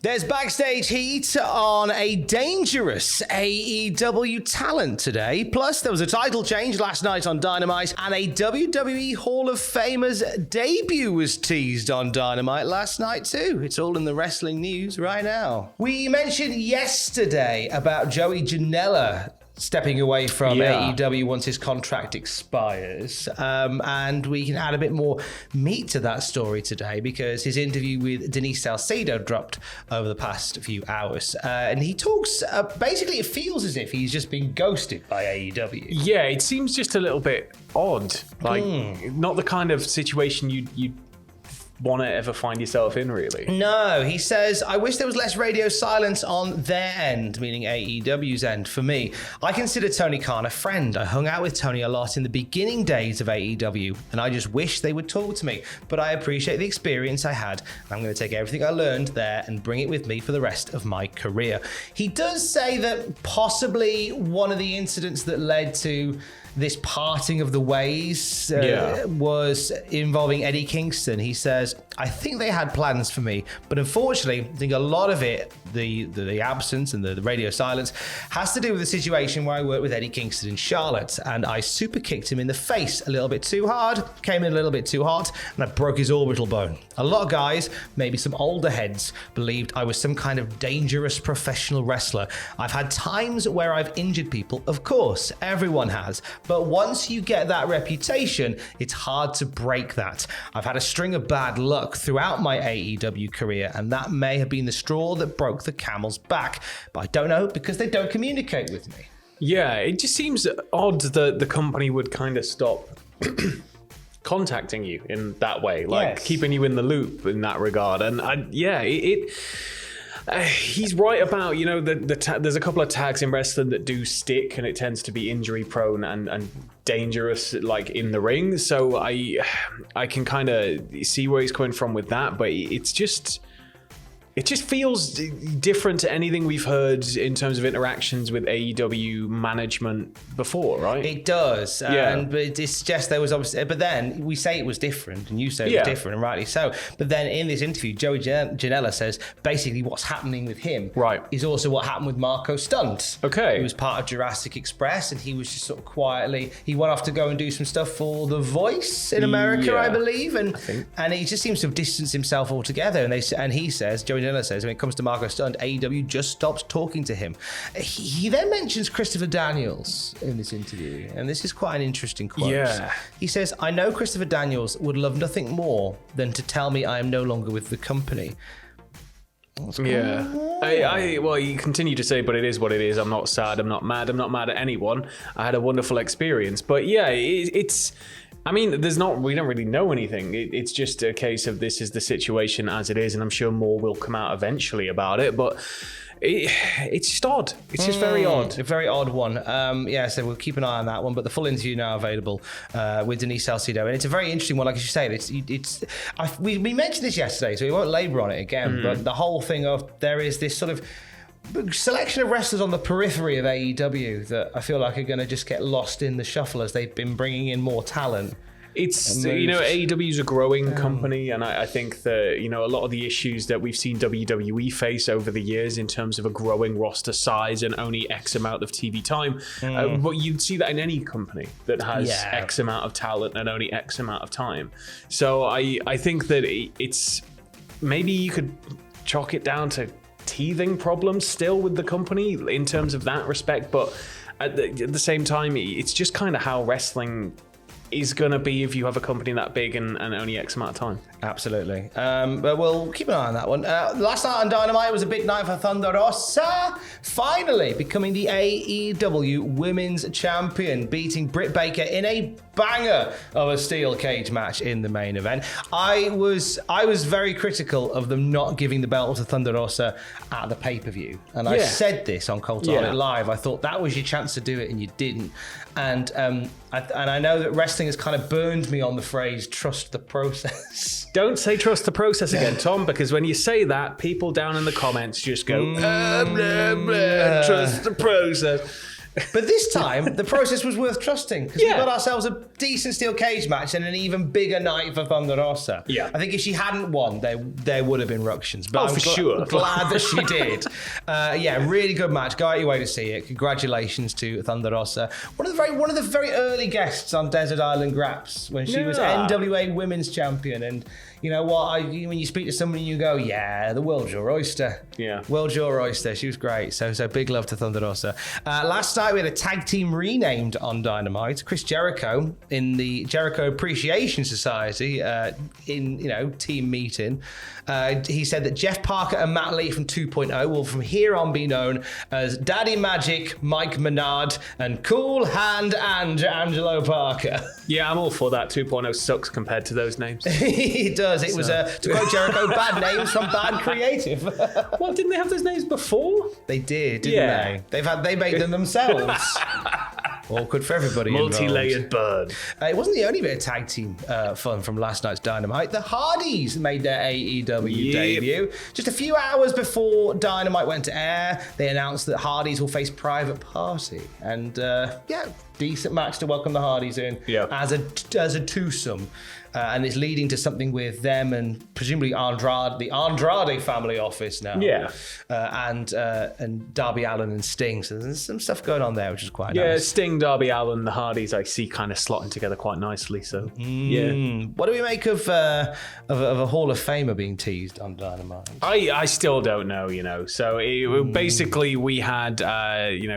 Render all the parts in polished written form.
There's backstage heat on a dangerous AEW talent today. Plus, there was a title change last night on Dynamite, and a WWE Hall of Famer's debut was teased on Dynamite last night too. It's all in the wrestling news right now. We mentioned yesterday about Joey Janela stepping away from AEW once his contract expires. And we can add a bit more meat to that story today because his interview with Denise Salcedo dropped over the past few hours. And he talks, basically it feels as if he's just been ghosted by AEW. Yeah, it seems just a little bit odd. Like, not the kind of situation you'd want to ever find yourself in, really. No, he says, I wish there was less radio silence on their end, meaning AEW's end, for me. I consider Tony Khan a friend. I hung out with Tony a lot in the beginning days of AEW, and I just wish they would talk to me. But I appreciate the experience I had. I'm going to take everything I learned there and bring it with me for the rest of my career. He does say that possibly one of the incidents that led to this parting of the ways was involving Eddie Kingston. He says, I think they had plans for me, but unfortunately, I think a lot of it, the absence and the radio silence, has to do with the situation where I worked with Eddie Kingston in Charlotte, and I super kicked him in the face a little bit too hard, came in a little bit too hot, and I broke his orbital bone. A lot of guys, maybe some older heads, believed I was some kind of dangerous professional wrestler. I've had times where I've injured people, of course, everyone has. But once you get that reputation, it's hard to break that. I've had a string of bad luck throughout my AEW career, and that may have been the straw that broke the camel's back. But I don't know because they don't communicate with me. Yeah, it just seems odd that the company would kind of stop contacting you in that way, like keeping you in the loop in that regard. And he's right about, there's a couple of tags in wrestling that do stick, and it tends to be injury prone and dangerous, like in the ring. So I can kind of see where he's coming from with that, but it just feels different to anything we've heard in terms of interactions with AEW management before, right? It does. But it suggests there was obviously, but then we say it was different, and you say it was different, and rightly so. But then in this interview, Joey Janela says basically what's happening with him is also what happened with Marco Stunt. Okay. He was part of Jurassic Express, and he was just sort of quietly, he went off to go and do some stuff for The Voice in America, I believe. And he just seems to have distanced himself altogether. And he says, Joey Janela says, when it comes to Marco Stunt, AEW just stopped talking to him. He then mentions Christopher Daniels in this interview, and this is quite an interesting quote. Yeah. He says, I know Christopher Daniels would love nothing more than to tell me I am no longer with the company. Well, you continue to say, but it is what it is. I'm not sad. I'm not mad. I'm not mad at anyone. I had a wonderful experience. But yeah, it's... I mean, we don't really know anything. It's just a case of this is the situation as it is, and I'm sure more will come out eventually about it. But it's just odd. It's just very odd. A very odd one. So we'll keep an eye on that one. But the full interview now available with Denise Salcedo, and it's a very interesting one. Like as you say, we mentioned this yesterday, so we won't labour on it again. But the whole thing of there is this sort of selection of wrestlers on the periphery of AEW that I feel like are going to just get lost in the shuffle as they've been bringing in more talent. It's, AEW is a growing company, and I think that, a lot of the issues that we've seen WWE face over the years in terms of a growing roster size and only X amount of TV time, but you'd see that in any company that has X amount of talent and only X amount of time. So I think that it's, maybe you could chalk it down to teething problems still with the company in terms of that respect, but at the same time, it's just kind of how wrestling is going to be if you have a company that big and only X amount of time. Absolutely. But we'll keep an eye on that one. Last night on Dynamite was a big night for Thunder Rosa, finally becoming the AEW Women's Champion, beating Britt Baker in a banger of a steel cage match in the main event. I was very critical of them not giving the belt to Thunder Rosa at the pay-per-view. And I said this on Cultaholic Live. I thought that was your chance to do it, and you didn't. And I know that wrestling has kind of burned me on the phrase "trust the process." Don't say "trust the process" again, Tom, because when you say that, people down in the comments just go, blah, blah, trust the process. But this time, the process was worth trusting because we got ourselves a decent steel cage match and an even bigger night for Thunder Rosa. Yeah. I think if she hadn't won, there would have been ructions. But I'm sure. glad that she did. Really good match. Go out your way to see it. Congratulations to Thunder Rosa. One of the very early guests on Desert Island Graps when she was NWA Women's Champion. And you know what? When you speak to somebody, you go, "Yeah, the world's your oyster." Yeah, world's your oyster. She was great. So big love to Thunder Rosa. Last night we had a tag team renamed on Dynamite. Chris Jericho in the Jericho Appreciation Society team meeting. He said that Jeff Parker and Matt Lee from 2.0 will from here on be known as Daddy Magic, Mike Menard, and Cool Hand Angelo Parker. Yeah, I'm all for that. 2.0 sucks compared to those names. It does. It was, to quote Jericho, bad names from bad creative. What, didn't they have those names before? They did, didn't they? They made them themselves. Awkward for everybody. Multi-layered bird. It wasn't the only bit of tag team fun from last night's Dynamite. The Hardys made their AEW debut. Just a few hours before Dynamite went to air, they announced that Hardys will face Private Party. And decent match to welcome the Hardys in as a twosome. And it's leading to something with them and presumably the Andrade family office now. Yeah. And Darby Allin and Sting. So there's some stuff going on there, which is quite nice. Yeah, Sting, Darby Allin, the Hardys, I see kind of slotting together quite nicely. So, What do we make of a Hall of Famer being teased on Dynamite? I still don't know, So basically we had,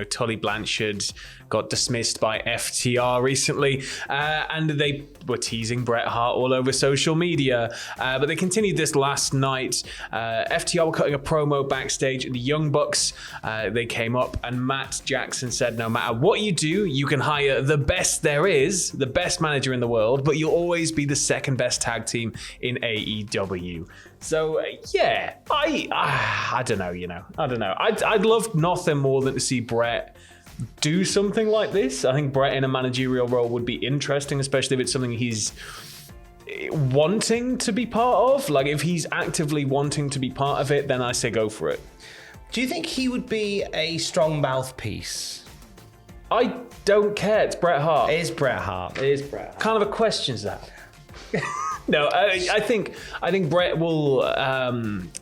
Tully Blanchard got dismissed by FTR recently, and they were teasing Bret Hart all over social media. But they continued this last night. FTR were cutting a promo backstage. The Young Bucks, they came up, and Matt Jackson said, no matter what you do, you can hire the best there is, the best manager in the world, but you'll always be the second best tag team in AEW. So, I don't know, I don't know. I'd love nothing more than to see Bret do something like this. I think Bret in a managerial role would be interesting, especially if it's something he's wanting to be part of. Like, if he's actively wanting to be part of it, then I say go for it. Do you think he would be a strong mouthpiece? I don't care. It's Bret Hart. It is Bret Hart. Kind of a question's that. No, I think Bret will,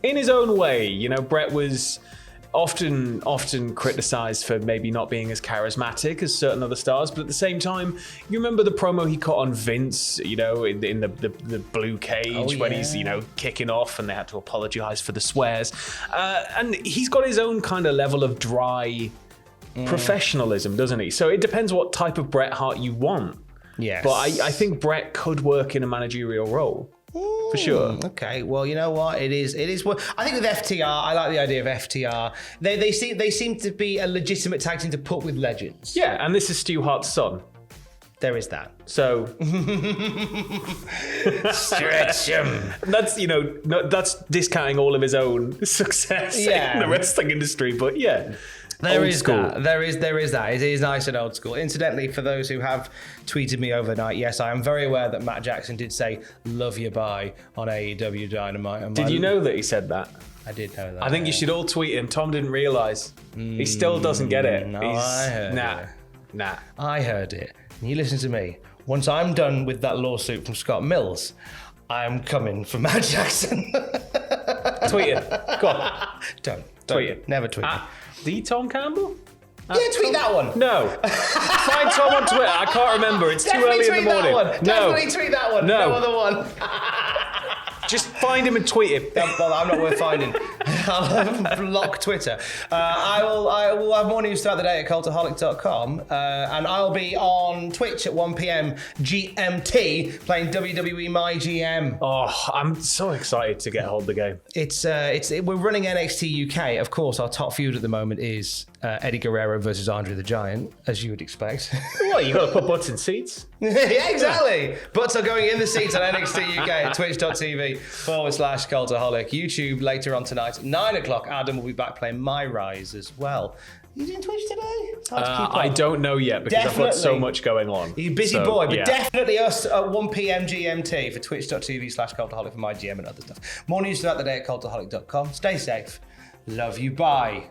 in his own way. Bret was often criticized for maybe not being as charismatic as certain other stars, but at the same time, you remember the promo he cut on Vince, in the blue cage when he's kicking off, and they had to apologize for the swears, and he's got his own kind of level of dry professionalism, doesn't he? So it depends what type of Bret Hart you want. Yes, but I think Bret could work in a managerial role. For sure. Okay. Well, you know what? It is. I think with FTR, I like the idea of FTR. They seem to be a legitimate tag team to put with legends. Yeah, and this is Stu Hart's son. There is that. So stretch him. That's discounting all of his own success in the wrestling industry. But There is that. There is that. It is nice and old school. Incidentally, for those who have tweeted me overnight, yes, I am very aware that Matt Jackson did say "Love you, bye" on AEW Dynamite. Did you know that he said that? I did know that. I think you should all tweet him. Tom didn't realise. He still doesn't get it. No, I heard it. Nah. I heard it. And you listen to me. Once I'm done with that lawsuit from Scott Mills, I am coming for Matt Jackson. Tweet it. Go on. Don't tweet it. Never tweet it. The Tom Campbell? Tweet that one. No. Find Tom on Twitter. I can't remember. It's too early in the morning. Definitely tweet that one. No other one. Just find him and tweet him. I'm not worth finding. I'll block Twitter. I will have more news throughout the day at Cultaholic.com. And I'll be on Twitch at 1 p.m. GMT playing WWE My GM. Oh, I'm so excited to get hold of the game. We're running NXT UK. Of course, our top feud at the moment is Eddie Guerrero versus Andre the Giant, as you would expect. What, you got to put butts in seats? Yeah, exactly. Butts are going in the seats on NXT UK at twitch.tv/Cultaholic. YouTube later on tonight at 9 o'clock. Adam will be back playing My Rise as well. Are you doing Twitch today? It's hard to keep I don't know yet because I've got so much going on. You're a busy boy, but definitely us at 1 p.m. GMT for twitch.tv/Cultaholic for my GM and other stuff. More news throughout the day at Cultaholic.com. Stay safe. Love you. Bye.